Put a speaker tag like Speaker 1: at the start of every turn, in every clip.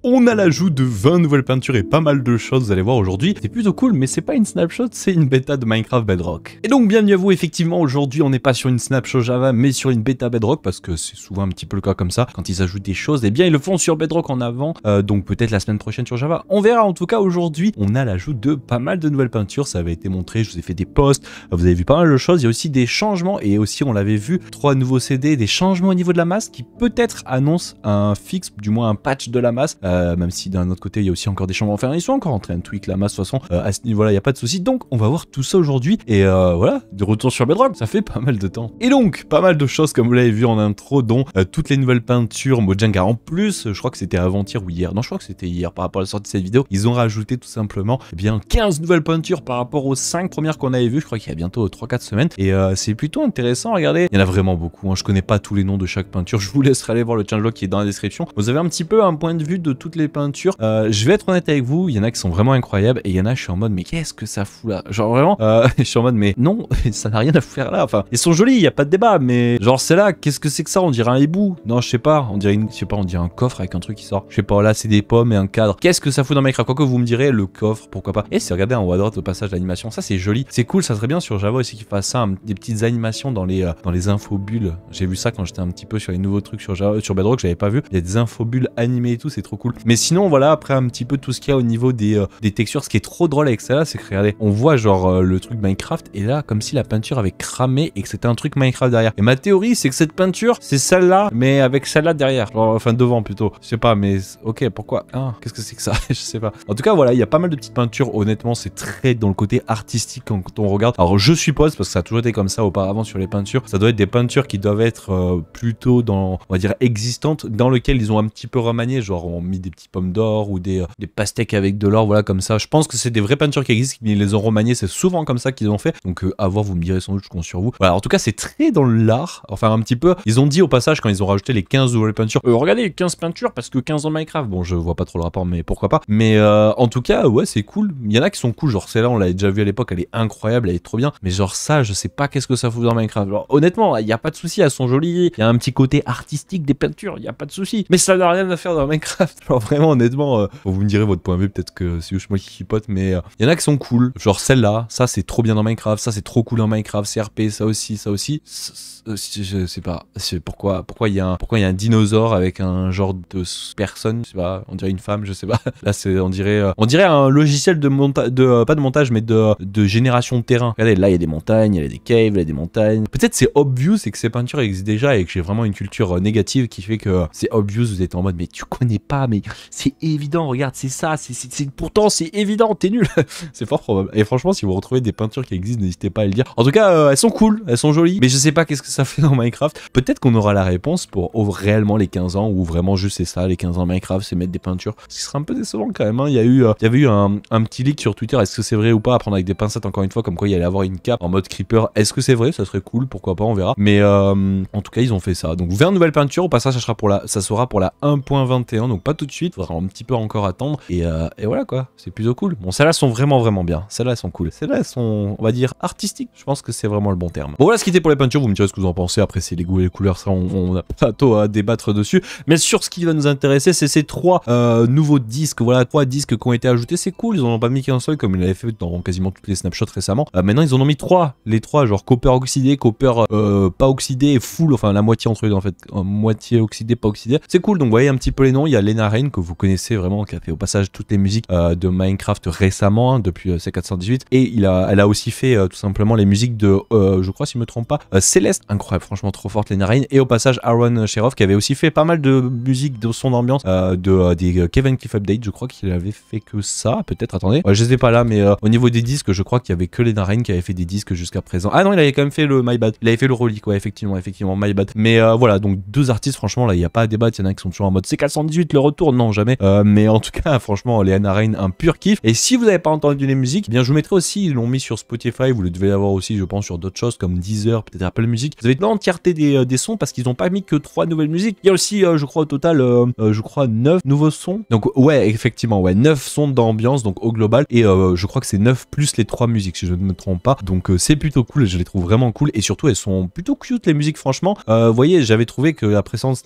Speaker 1: On a l'ajout de 20 nouvelles peintures et pas mal de choses, vous allez voir aujourd'hui. C'est plutôt cool, mais c'est pas une snapshot, c'est une bêta de Minecraft Bedrock. Et donc bienvenue à vous, effectivement, aujourd'hui on n'est pas sur une snapshot Java, mais sur une bêta Bedrock, parce que c'est souvent un petit peu le cas comme ça, quand ils ajoutent des choses, eh bien ils le font sur Bedrock en avant, donc peut-être la semaine prochaine sur Java. On verra, en tout cas aujourd'hui, on a l'ajout de pas mal de nouvelles peintures, ça avait été montré, je vous ai fait des posts, vous avez vu pas mal de choses, il y a aussi des changements, et aussi on l'avait vu, 3 nouveaux CD, des changements au niveau de la masse, qui peut-être annoncent un fixe, du moins un patch de la masse, même si d'un autre côté il y a aussi encore des changements. Enfin, ils sont encore en train de tweak la masse de toute façon, à ce niveau là il n'y a pas de souci. Donc on va voir tout ça aujourd'hui, et voilà, de retour sur Bedrock, ça fait pas mal de temps. Et donc pas mal de choses comme vous l'avez vu en intro, dont toutes les nouvelles peintures Mojang. En plus, je crois que c'était avant-hier ou hier, non je crois que c'était hier par rapport à la sortie de cette vidéo, ils ont rajouté tout simplement bien 15 nouvelles peintures par rapport aux 5 premières qu'on avait vues, je crois qu'il y a bientôt 3-4 semaines, et c'est plutôt intéressant. Regardez, il y en a vraiment beaucoup, hein. Je connais pas tous les noms de chaque peinture, je vous laisserai aller voir le changelog qui est dans la description. Vous avez un petit peu un point de vue de toutes les peintures. Je vais être honnête avec vous, il y en a qui sont vraiment incroyables, et il y en a je suis en mode mais qu'est-ce que ça fout là, genre vraiment je suis en mode mais non, ça n'a rien à faire là. Enfin, ils sont jolis, il y a pas de débat, mais genre c'est là, qu'est-ce que c'est que ça? On dirait un hibou? Non, je sais pas, on dirait je sais pas, on dirait un coffre avec un truc qui sort, je sais pas, là c'est des pommes et un cadre. Qu'est-ce que ça fout dans Minecraft? Quoique vous me direz, le coffre, pourquoi pas. Et si regardez en haut à droite au passage l'animation, ça c'est joli, c'est cool, ça serait bien sur Java aussi qu'ils fassent ça, des petites animations dans les infobulles. J'ai vu ça quand j'étais un petit peu sur les nouveaux trucs sur Java, sur Bedrock, j'avais pas vu, il y a des infobulles animées et tout, c'est trop cool. Mais sinon voilà, après un petit peu tout ce qu'il y a au niveau des textures, ce qui est trop drôle avec ça là, c'est que regardez, on voit genre le truc Minecraft, et là comme si la peinture avait cramé et que c'était un truc Minecraft derrière. Et ma théorie c'est que cette peinture c'est celle-là, mais avec celle-là derrière, genre, enfin devant plutôt, je sais pas, mais ok, pourquoi, qu'est-ce que c'est que ça? Je sais pas. En tout cas voilà, il y a pas mal de petites peintures, honnêtement c'est très dans le côté artistique quand on regarde. Alors je suppose, parce que ça a toujours été comme ça auparavant sur les peintures, ça doit être des peintures qui doivent être plutôt dans, on va dire, existantes, dans lesquelles ils ont un petit peu remanié, genre on mis des petits pommes d'or ou des pastèques avec de l'or, voilà, comme ça. Je pense que c'est des vraies peintures qui existent, mais ils les ont remaniées, c'est souvent comme ça qu'ils ont fait. Donc à voir, vous me direz sans doute, je compte sur vous. Voilà, en tout cas c'est très dans l'art, enfin un petit peu. Ils ont dit au passage quand ils ont rajouté les 15 nouvelles peintures, regardez les 15 peintures parce que 15 ans Minecraft, bon je vois pas trop le rapport, mais pourquoi pas. Mais en tout cas ouais, c'est cool. Il y en a qui sont cool, genre celle-là on l'avait déjà vu à l'époque, elle est incroyable, elle est trop bien. Mais genre ça, je sais pas qu'est-ce que ça fout dans Minecraft. Genre honnêtement, il y a pas de souci, elles sont jolies, il y a un petit côté artistique des peintures, il y a pas de souci. Mais ça n'a rien à faire dans Minecraft. Genre vraiment honnêtement, vous me direz votre point de vue, peut-être que c'est juste moi qui chipote, mais il y en a qui sont cool. Genre celle-là, ça c'est trop bien dans Minecraft, ça c'est trop cool dans Minecraft, CRP, ça aussi, ça aussi. Je sais pas, pourquoi il y a un dinosaure avec un genre de personne, je sais pas, on dirait une femme, je sais pas. Là c'est on dirait un logiciel de montage, pas de montage, mais de génération de terrain. Regardez, là il y a des montagnes, il y a des caves, il y a des montagnes. Peut-être c'est obvious, c'est que ces peintures existent déjà et que j'ai vraiment une culture négative qui fait que c'est obvious, vous êtes en mode mais tu connais pas, mais c'est évident, regarde, c'est ça, pourtant c'est évident, t'es nul. C'est fort probable. Et franchement, si vous retrouvez des peintures qui existent, n'hésitez pas à le dire. En tout cas, elles sont cool, elles sont jolies, mais je sais pas qu'est-ce que ça fait dans Minecraft. Peut-être qu'on aura la réponse pour réellement les 15 ans, ou vraiment juste c'est ça, les 15 ans Minecraft, c'est mettre des peintures. Ce qui serait un peu décevant quand même, hein. Il y avait eu un petit leak sur Twitter, est-ce que c'est vrai ou pas, à prendre avec des pincettes encore une fois, comme quoi il y allait avoir une cape en mode creeper. Est-ce que c'est vrai? Ça serait cool, pourquoi pas, on verra. Mais en tout cas, ils ont fait ça. Donc 20 nouvelles peintures, au passage, ça sera pour la 1.21, donc pas tout de suite, faudra un petit peu encore attendre. Et voilà quoi, c'est plutôt cool. Bon, celles-là sont vraiment bien. Celles-là, elles sont cool. Celles-là, elles sont, on va dire, artistiques. Je pense que c'est vraiment le bon terme. Bon, voilà ce qui était pour les peintures. Vous me direz ce que vous en pensez. Après, c'est les goûts et les couleurs, ça, on a pas tôt à débattre dessus. Mais sur ce qui va nous intéresser, c'est ces 3 nouveaux disques. Voilà, 3 disques qui ont été ajoutés. C'est cool. Ils en ont pas mis qu'un seul, comme ils l'avaient fait dans quasiment toutes les snapshots récemment. Maintenant, ils en ont mis 3. Les 3, genre copper oxydé, copper pas oxydé et full. Enfin, la moitié entre eux, en fait. Moitié oxydé, pas oxydé. C'est cool. Donc, vous voyez un petit peu les noms. Il y a Lena Raine, que vous connaissez vraiment, qui a fait au passage toutes les musiques de Minecraft récemment, hein, depuis C418. Et elle a aussi fait tout simplement les musiques de, je crois, si je me trompe pas, Céleste. Incroyable, franchement trop forte, Lena Raine. Et au passage, Aaron Sheroff, qui avait aussi fait pas mal de musique de son ambiance, des Kevin Cliff Update. Je crois qu'il avait fait que ça, peut-être, attendez. Ouais, je sais pas là, mais au niveau des disques, je crois qu'il y avait que Lena Raine qui avait fait des disques jusqu'à présent. Ah non, il avait quand même fait le My Bad. Il avait fait le Relic, ouais, effectivement, My Bad. Mais voilà, donc 2 artistes, franchement, là, il n'y a pas à débattre. Il y en a qui sont toujours en mode C418, le retour, non, jamais. Mais en tout cas, franchement, Lena Raine, un pur kiff. Et si vous n'avez pas entendu les musiques, eh bien, je vous mettrai aussi, ils l'ont mis sur Spotify, vous le devez l'avoir aussi, je pense, sur d'autres choses comme Deezer, peut-être Apple Music. Vous avez l'entièreté des sons parce qu'ils n'ont pas mis que 3 nouvelles musiques. Il y a aussi, je crois, au total, 9 nouveaux sons. Donc, ouais, effectivement, ouais, 9 sons d'ambiance, donc au global. Et je crois que c'est 9 plus les 3 musiques, si je ne me trompe pas. Donc, c'est plutôt cool, je les trouve vraiment cool. Et surtout, elles sont plutôt cute, les musiques, franchement. Vous voyez, j'avais trouvé que la précédente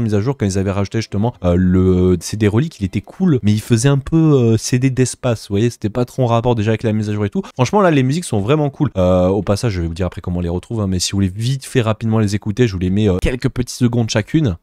Speaker 1: mise à jour, quand ils avaient rajouté justement le CD relique, il était cool, mais il faisait un peu CD d'espace, vous voyez, c'était pas trop en rapport déjà avec la mise à jour et tout. Franchement, là, les musiques sont vraiment cool. Au passage, je vais vous dire après comment on les retrouve, hein, mais si vous voulez vite fait rapidement les écouter, je vous les mets quelques petites secondes chacune.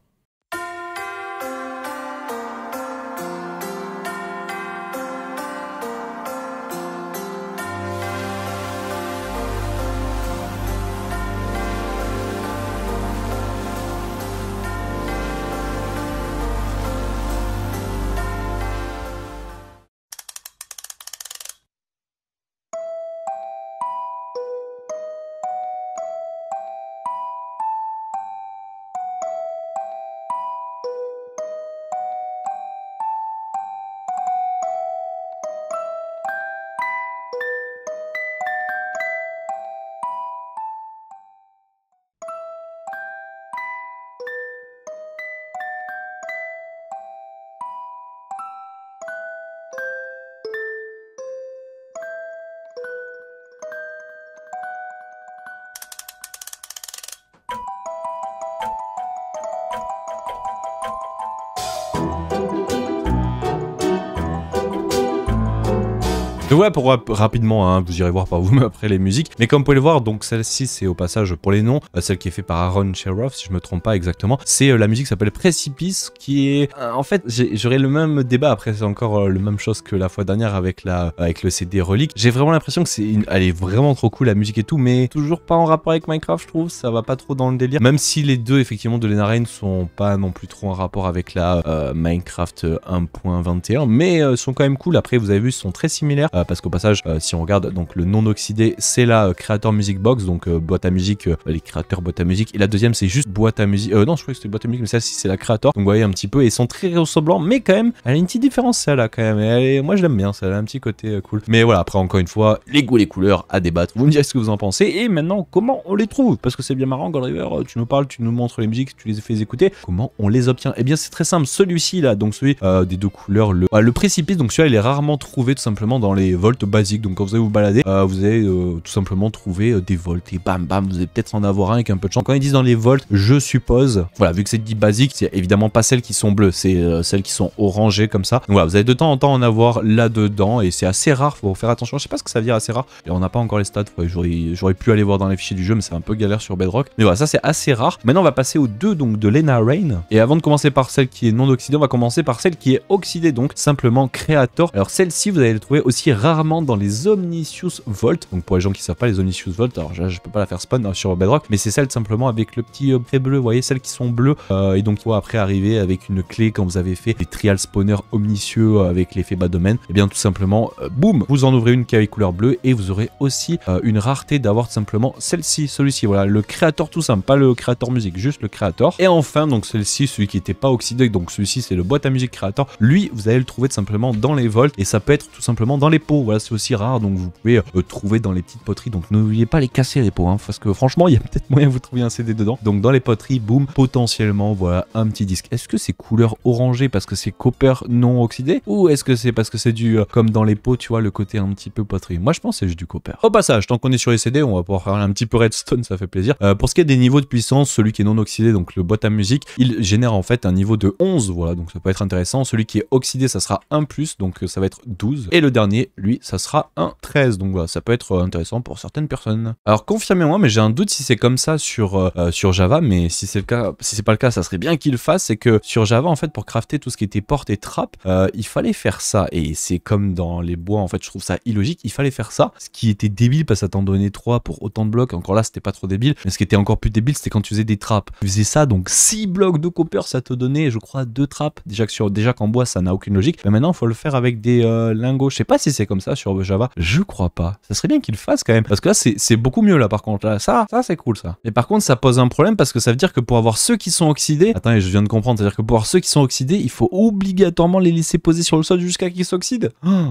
Speaker 1: Donc ouais, pour rapidement, hein, vous irez voir par vous-même après les musiques. Mais comme vous pouvez le voir, donc celle-ci, c'est au passage pour les noms, celle qui est faite par Aaron Cheroff, si je me trompe pas exactement. C'est la musique qui s'appelle Précipice, qui est... en fait, j'aurais le même débat, après c'est encore le même chose que la fois dernière avec le CD Relic. J'ai vraiment l'impression que elle est vraiment trop cool, la musique et tout, mais toujours pas en rapport avec Minecraft, je trouve. Ça va pas trop dans le délire. Même si les deux, effectivement, de Lena Raine sont pas non plus trop en rapport avec la Minecraft 1.21, mais sont quand même cool. Après, vous avez vu, ils sont très similaires. Parce qu'au passage, si on regarde donc le non oxydé, c'est la Creator Music Box, donc boîte à musique, les créateurs boîte à musique. Et la deuxième, c'est juste boîte à musique. Non, je crois que c'était boîte à musique, mais celle-ci, c'est la Creator. Donc vous voyez un petit peu, et ils sont très ressemblants, mais quand même, elle a une petite différence celle-là quand même. Et moi, je l'aime bien, ça a un petit côté cool. Mais voilà, après, encore une fois, les goûts, les couleurs à débattre. Vous me direz ce que vous en pensez. Et maintenant, comment on les trouve? Parce que c'est bien marrant, Godriver, tu nous parles, tu nous montres les musiques, tu les fais écouter. Comment on les obtient? Eh bien, c'est très simple. Celui-ci là, donc celui des deux couleurs, le précipice, donc celui-là, il est rarement trouvé tout simplement dans les volts basiques. Donc quand vous allez vous balader, vous allez tout simplement trouver des volts et bam bam, vous allez peut-être en avoir un avec un peu de chance. Quand ils disent dans les volts, je suppose, voilà, vu que c'est dit basique, c'est évidemment pas celles qui sont bleues, c'est celles qui sont orangées comme ça. Donc voilà, vous allez de temps en temps en avoir là-dedans et c'est assez rare, faut faire attention. Je sais pas ce que ça veut dire assez rare, et on n'a pas encore les stats, j'aurais pu aller voir dans les fichiers du jeu, mais c'est un peu galère sur Bedrock. Mais voilà, ça c'est assez rare. Maintenant on va passer aux deux donc de Lena Raine. Et avant de commencer par celle qui est non oxydée, on va commencer par celle qui est oxydée, donc simplement Creator. Alors celle-ci, vous allez le trouver aussi rarement dans les Omniscience Vault. Donc pour les gens qui savent pas les Omniscience Vault, alors je peux pas la faire spawn sur Bedrock, mais c'est celle simplement avec le petit trait bleu, vous voyez, celles qui sont bleues. Et donc il faut après arriver avec une clé quand vous avez fait des trial spawners omniscieux avec l'effet bas domaine. Et bien tout simplement, boum, vous en ouvrez une qui est avec couleur bleue et vous aurez aussi une rareté d'avoir tout simplement celle-ci, celui-ci, voilà, le créateur tout simple, pas le créateur musique, juste le créateur. Et enfin donc celle-ci, celui qui était pas oxydé, donc celui-ci c'est le boîte à musique créateur. Lui, vous allez le trouver tout simplement dans les volts et ça peut être tout simplement dans les pots. Voilà, c'est aussi rare, donc vous pouvez trouver dans les petites poteries. Donc n'oubliez pas les casser les pots, hein, parce que franchement, il y a peut-être moyen que vous trouviez un CD dedans. Donc dans les poteries, boum, potentiellement, voilà, un petit disque. Est-ce que c'est couleur orangée parce que c'est copper non oxydé, ou est-ce que c'est parce que c'est du comme dans les pots, tu vois, le côté un petit peu poterie? Moi, je pense que c'est juste du copper. Au passage, tant qu'on est sur les CD, on va pouvoir faire un petit peu redstone, ça fait plaisir. Pour ce qui est des niveaux de puissance, celui qui est non oxydé, donc le boîte à musique, il génère en fait un niveau de 11, voilà, donc ça peut être intéressant. Celui qui est oxydé, ça sera 1+, donc ça va être 12. Et le dernier, lui, ça sera un 13, donc voilà, ça peut être intéressant pour certaines personnes. Alors confirmez-moi, mais j'ai un doute si c'est comme ça sur Java, mais si c'est le cas, si c'est pas le cas, ça serait bien qu'il le fasse. C'est que sur Java, en fait, pour crafter tout ce qui était porte et trappe, il fallait faire ça, et c'est comme dans les bois, en fait, je trouve ça illogique, il fallait faire ça, ce qui était débile parce que ça t'en donnait 3 pour autant de blocs. Encore là, c'était pas trop débile, mais ce qui était encore plus débile, c'était quand tu faisais des trappes. Tu faisais ça, donc 6 blocs de copper, ça te donnait, je crois, 2 trappes. Déjà qu'en bois, ça n'a aucune logique, mais maintenant, il faut le faire avec des lingots. Je sais pas si c'est comme ça sur Java, je crois pas. Ça serait bien qu'il le fasse quand même, parce que là, c'est beaucoup mieux là, par contre. Là, ça c'est cool ça. Mais par contre, ça pose un problème parce que ça veut dire que pour avoir ceux qui sont oxydés, attendez, je viens de comprendre, c'est-à-dire que pour avoir ceux qui sont oxydés, il faut obligatoirement les laisser poser sur le sol jusqu'à qu'ils s'oxydent.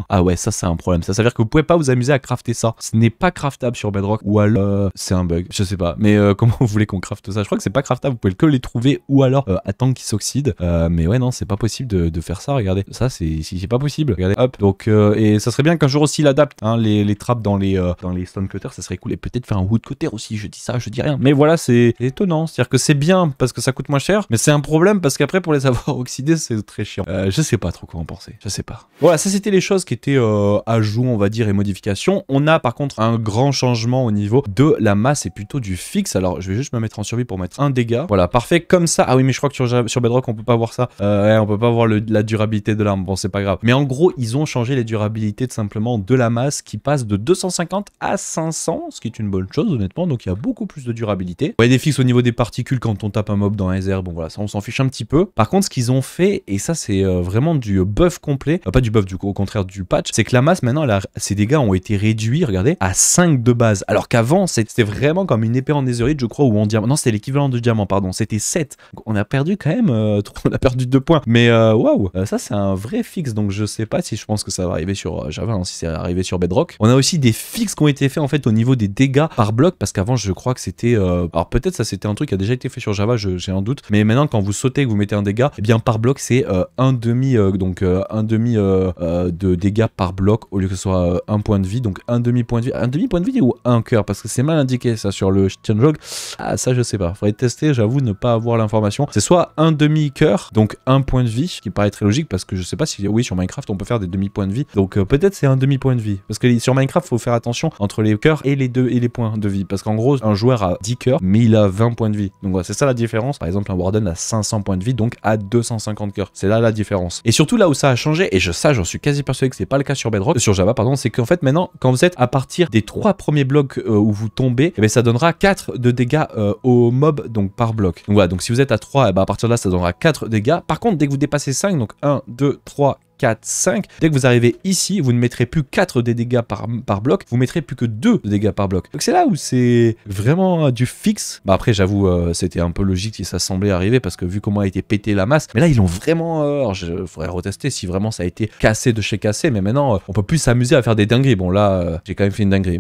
Speaker 1: Ah ouais, ça c'est un problème. Ça veut dire que vous pouvez pas vous amuser à crafter ça. Ce n'est pas craftable sur Bedrock, ou alors c'est un bug, je sais pas. Mais comment vous voulez qu'on crafte ça? Je crois que c'est pas craftable, vous pouvez que les trouver ou alors attendre qu'ils s'oxydent. Mais ouais, non, c'est pas possible de faire ça. Regardez, ça c'est pas possible. Regardez, hop. Donc et ça serait serait bien qu'un jour aussi il adapte hein, les trappes dans les stone cutters, ça serait cool. Et peut-être faire un wood cutter aussi, je dis ça, je dis rien. Mais voilà, c'est étonnant. C'est-à-dire que c'est bien parce que ça coûte moins cher, mais c'est un problème parce qu'après pour les avoir oxydés, c'est très chiant. Je sais pas trop quoi en penser, je sais pas. Voilà, ça c'était les choses qui étaient ajouts, on va dire, et modifications. On a par contre un grand changement au niveau de la masse et plutôt du fixe. Alors je vais juste me mettre en survie pour mettre un dégât. Voilà, parfait comme ça. Ah oui, mais je crois que sur Bedrock on peut pas voir ça. Ouais, on peut pas voir la durabilité de l'arme. Bon, c'est pas grave. Mais en gros, ils ont changé les durabilités tout simplement de la masse qui passe de 250 à 500, ce qui est une bonne chose honnêtement. Donc il y a beaucoup plus de durabilité. Il y a des fixes au niveau des particules quand on tape un mob dans les airs. Bon voilà, ça on s'en fiche un petit peu. Par contre, ce qu'ils ont fait, et ça c'est vraiment du buff complet, pas du buff du coup, au contraire du patch, c'est que la masse maintenant, ses dégâts ont été réduits, regardez, à 5 de base. Alors qu'avant, c'était vraiment comme une épée en netherite, je crois, ou en diamant. Non, c'était l'équivalent de diamant, pardon. C'était 7. Donc, on a perdu quand même, on a perdu 2 points. Mais waouh, ça c'est un vrai fixe. Donc je sais pas si je pense que ça va arriver sur Java, hein, si c'est arrivé sur Bedrock. On a aussi des fixes qui ont été faits en fait au niveau des dégâts par bloc, parce qu'avant je crois que c'était, alors peut-être ça c'était un truc qui a déjà été fait sur Java, j'ai un doute. Mais maintenant quand vous sautez, que vous mettez un dégât, eh bien par bloc c'est un demi de dégâts par bloc au lieu que ce soit un point de vie. Donc un demi point de vie ou un cœur, parce que c'est mal indiqué ça sur le changelog. Ah ça je sais pas, faudrait tester, j'avoue ne pas avoir l'information. C'est soit un demi cœur, donc un point de vie, ce qui paraît très logique parce que je sais pas si oui sur Minecraft on peut faire des demi points de vie. Donc peut-être c'est un demi point de vie, parce que sur Minecraft faut faire attention entre les cœurs et les points de vie, parce qu'en gros un joueur a 10 cœurs mais il a 20 points de vie. Donc voilà, c'est ça la différence. Par exemple un Warden a 500 points de vie donc à 250 cœurs. C'est là la différence. Et surtout là où ça a changé, et j'en suis quasi persuadé que c'est pas le cas sur Bedrock, sur Java pardon, c'est qu'en fait maintenant quand vous êtes à partir des 3 premiers blocs où vous tombez, eh bien, ça donnera 4 de dégâts au mob donc par bloc. Donc voilà, donc si vous êtes à 3, eh bien, à partir de là ça donnera 4 dégâts. Par contre dès que vous dépassez 5, donc 1, 2, 3, 4, 5. Dès que vous arrivez ici, vous ne mettrez plus 4 des dégâts par bloc, vous mettrez plus que 2 de dégâts par bloc. Donc c'est là où c'est vraiment du fixe. Bah après j'avoue, c'était un peu logique si ça semblait arriver, parce que vu comment a été pété la masse, mais là ils l'ont vraiment, alors je faudrait retester si vraiment ça a été cassé de chez cassé, mais maintenant on peut plus s'amuser à faire des dingueries. Bon là, j'ai quand même fait une dinguerie,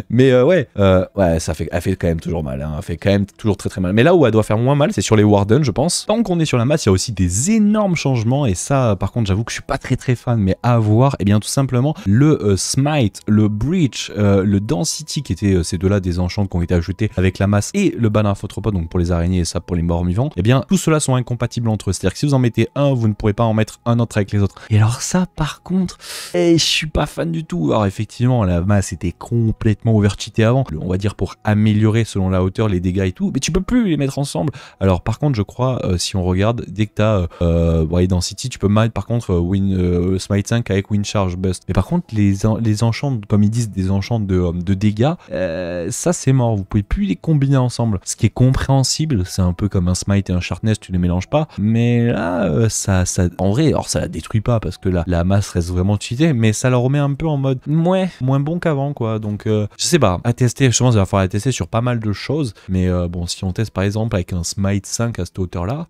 Speaker 1: mais ouais, elle fait quand même toujours mal, hein. Elle fait quand même toujours très très mal. Mais là où elle doit faire moins mal, c'est sur les Wardens je pense. Tant qu'on est sur la masse, il y a aussi des énormes changements, et ça par contre j'avoue que je suis pas très fan, mais à voir, et bien tout simplement le Smite, le Breach, le Density, qui étaient ces deux-là des enchants qui ont été ajoutés avec la masse, et le ban arthropode, donc pour les araignées et ça pour les morts vivants, et bien tout cela sont incompatibles entre eux. C'est-à-dire que si vous en mettez un, vous ne pourrez pas en mettre un autre avec les autres. Et alors ça par contre, je suis pas fan du tout. Alors effectivement la masse était complètement overcheatée avant, on va dire pour améliorer selon la hauteur les dégâts et tout, mais tu peux plus les mettre ensemble. Alors par contre je crois, si on regarde, dès que tu as Density, tu peux mettre par contre Smite 5 avec Wind Charge Bust. Mais par contre les enchants, comme ils disent, des enchants de dégâts, ça c'est mort, vous pouvez plus les combiner ensemble. Ce qui est compréhensible, c'est un peu comme un Smite et un Sharpness, tu les mélanges pas. Mais là, ça en vrai, alors ça la détruit pas parce que la masse reste vraiment cheatée, mais ça la remet un peu en mode moins bon qu'avant quoi. Donc je sais pas, à tester, je pense qu'il va falloir la tester sur pas mal de choses. Mais bon, si on teste par exemple avec un Smite 5 à cette hauteur là,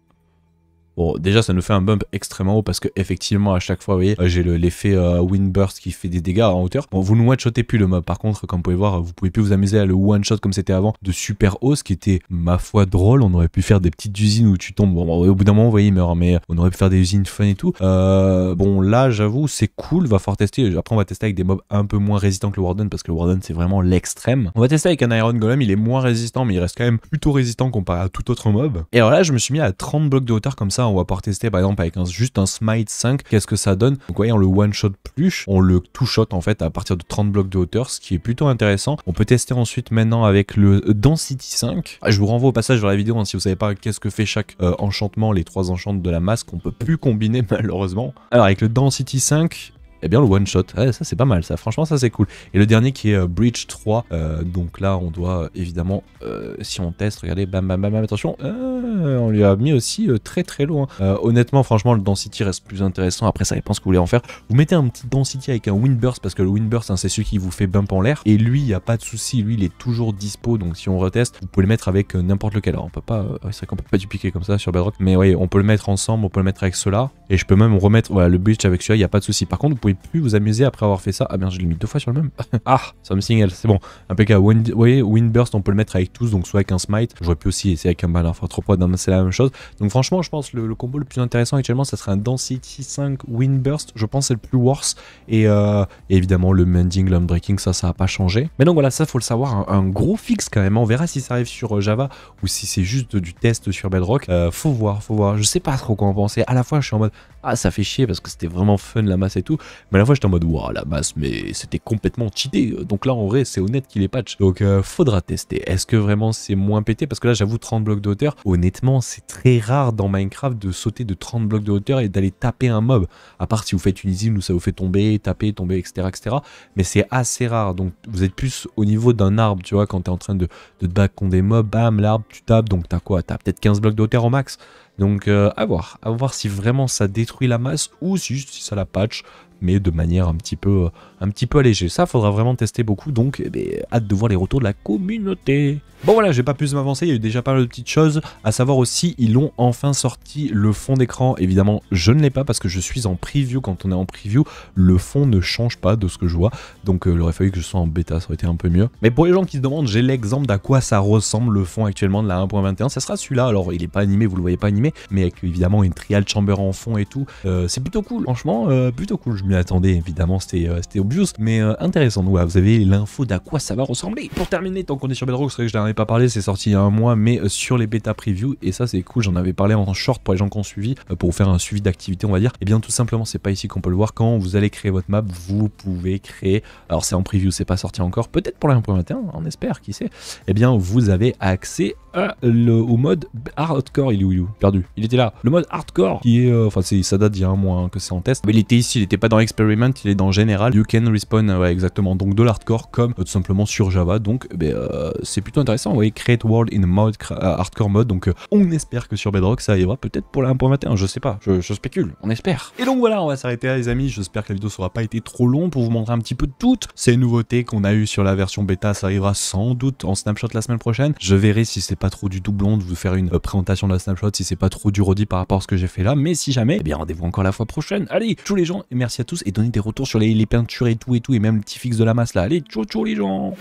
Speaker 1: bon, déjà ça nous fait un bump extrêmement haut parce que effectivement à chaque fois, vous voyez, j'ai l'effet Wind Burst qui fait des dégâts en hauteur. Bon, vous ne one-shotez plus le mob. Par contre, comme vous pouvez voir, vous pouvez plus vous amuser à le one-shot comme c'était avant de super haut, ce qui était ma foi drôle. On aurait pu faire des petites usines où tu tombes. Bon, au bout d'un moment, vous voyez, il meurt, mais on aurait pu faire des usines fun et tout. Bon, là, j'avoue, c'est cool. Va falloir tester. Après, on va tester avec des mobs un peu moins résistants que le Warden parce que le Warden, c'est vraiment l'extrême. On va tester avec un Iron Golem. Il est moins résistant, mais il reste quand même plutôt résistant comparé à tout autre mob. Et alors là, je me suis mis à 30 blocs de hauteur comme ça. On va pouvoir tester par exemple avec juste un Smite 5, qu'est-ce que ça donne. Donc vous voyez, on le one shot plus, on le two shot en fait à partir de 30 blocs de hauteur, ce qui est plutôt intéressant. On peut tester ensuite maintenant avec le Density 5. Je vous renvoie au passage vers la vidéo hein, si vous savez pas qu'est-ce que fait chaque enchantement, les 3 enchantes de la masse qu'on peut plus combiner malheureusement. Alors avec le Density 5, eh bien le one shot, ça c'est pas mal ça, franchement ça c'est cool. Et le dernier qui est Breach 3, donc là on doit évidemment, si on teste, regardez, bam bam bam, attention, on lui a mis aussi très loin. Honnêtement franchement le Density reste plus intéressant, après ça dépend ce que vous voulez en faire. Vous mettez un petit Density avec un Wind Burst, parce que le Wind Burst hein, c'est celui qui vous fait bump en l'air, et lui il n'y a pas de souci, lui il est toujours dispo, donc si on reteste, vous pouvez le mettre avec n'importe lequel. Alors on peut pas, c'est vrai qu'on peut pas dupliquer comme ça sur Bedrock, mais oui on peut le mettre ensemble, on peut le mettre avec cela, et je peux même remettre voilà, le Breach avec celui-là, il n'y a pas de souci. Par contre vous pouvez pourrez plus vous amuser après avoir fait ça. Ah merde, je l'ai mis 2 fois sur le même. Ah, something else, c'est bon. Impeccable. Vous voyez, Windburst, on peut le mettre avec tous, donc soit avec un smite. J'aurais pu aussi essayer avec un banner, enfin 3 points, c'est la même chose. Donc franchement, je pense le combo le plus intéressant actuellement, ça serait un Density 5 Windburst. Je pense c'est le plus worse. Et évidemment, le Mending, l'Unbreaking, ça n'a pas changé. Mais donc voilà, ça faut le savoir, un gros fixe quand même. On verra si ça arrive sur Java ou si c'est juste du test sur Bedrock. Faut voir. Je sais pas trop quoi en penser. À la fois, je suis en mode ah, ça fait chier parce que c'était vraiment fun la masse et tout. Mais à la fois, j'étais en mode waouh, la masse, mais c'était complètement cheaté. Donc là, en vrai, c'est honnête qu'il est patch. Donc faudra tester. Est-ce que vraiment c'est moins pété? Parce que là, j'avoue, 30 blocs de hauteur, honnêtement, c'est très rare dans Minecraft de sauter de 30 blocs de hauteur et d'aller taper un mob. À part si vous faites une usine où ça vous fait tomber, taper, tomber, etc. etc. Mais c'est assez rare. Donc vous êtes plus au niveau d'un arbre, tu vois, quand tu es en train de te battre contre des mobs, bam, l'arbre, tu tapes. Donc t'as quoi? T'as peut-être 15 blocs de hauteur au max. Donc à voir si vraiment ça détruit la masse ou si ça la patch, mais de manière un petit peu allégée. Ça, faudra vraiment tester beaucoup, donc hâte de voir les retours de la communauté. Bon voilà, je vais pas plus m'avancer, il y a eu déjà pas mal de petites choses, à savoir aussi, ils ont enfin sorti le fond d'écran. Évidemment, je ne l'ai pas parce que je suis en preview. Quand on est en preview, le fond ne change pas de ce que je vois, donc il aurait fallu que je sois en bêta, ça aurait été un peu mieux. Mais pour les gens qui se demandent, j'ai l'exemple d'à quoi ça ressemble le fond actuellement de la 1.21, ça sera celui-là. Alors il est pas animé, vous le voyez pas animé, mais avec évidemment une trial chamber en fond et tout, c'est plutôt cool, franchement, plutôt cool. Je m'y attendais, évidemment, c'était obvious, mais intéressant. Ouais, vous avez l'info d'à quoi ça va ressembler. Pour terminer, tant qu'on est sur Bedrock, c'est vrai que je n'en avais pas parlé, c'est sorti il y a un mois, mais sur les bêta preview, et ça c'est cool, j'en avais parlé en short pour les gens qui ont suivi, pour vous faire un suivi d'activité, on va dire. Et bien tout simplement, c'est pas ici qu'on peut le voir, quand vous allez créer votre map, vous pouvez créer, alors c'est en preview, c'est pas sorti encore, peut-être pour la 1.21, on espère, qui sait. Et bien vous avez accès au mode hardcore. Il est où, perdu, il était là, le mode hardcore qui est, enfin ça date d'il y a un mois hein, que c'est en test, mais il était ici, il était pas dans experiment, il est dans général, you can respawn, ouais exactement, donc de l'hardcore comme tout simplement sur Java, donc c'est plutôt intéressant. Vous voyez, create world in mode hardcore mode, donc on espère que sur Bedrock ça arrivera peut-être pour la 1.21, je sais pas, je spécule, on espère. Et donc voilà, on va s'arrêter là les amis, j'espère que la vidéo sera pas été trop longue pour vous montrer un petit peu toutes ces nouveautés qu'on a eu sur la version bêta. Ça arrivera sans doute en snapshot la semaine prochaine, je verrai si c'est pas trop du doublon de vous faire une présentation de la snapshot, si c'est pas trop du redit par rapport à ce que j'ai fait là, mais si jamais, eh bien rendez-vous encore la fois prochaine. Allez, ciao les gens, et merci à tous, et donnez des retours sur les peintures et tout, et même le petit fixe de la masse là. Allez, ciao les gens.